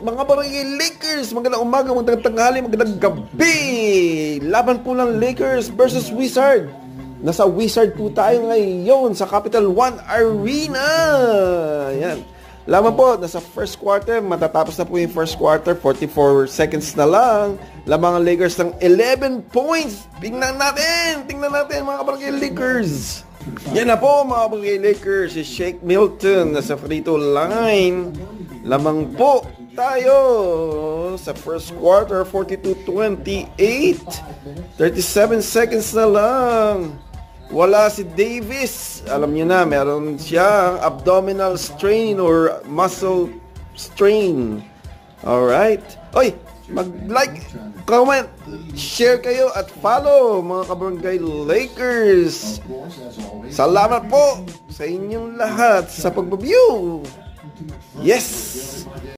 mga barangay Lakers. Magandang umaga, magandang tanghali, magandang gabi. Laban po ng Lakers versus Wizard. Nasa Wizard po tayo ngayon sa Capital One Arena. Yan. Laban po, nasa first quarter. Matatapos na po yung first quarter. 44 seconds na lang. Lamang ang Lakers ng 11 points. Tingnan natin mga barangay Lakers. Yan na po mga barangay Lakers. Si Shake Milton nasa free throw line. Lamang po tayo sa first quarter. 42-28. 37 seconds na lang. Wala si Davis. Alam niyo na, meron siyang abdominal strain or muscle strain. Alright. Oy, mag-like, comment, share kayo at follow mga kabarangay Lakers. Salamat po sa inyong lahat sa pag-view. Yes!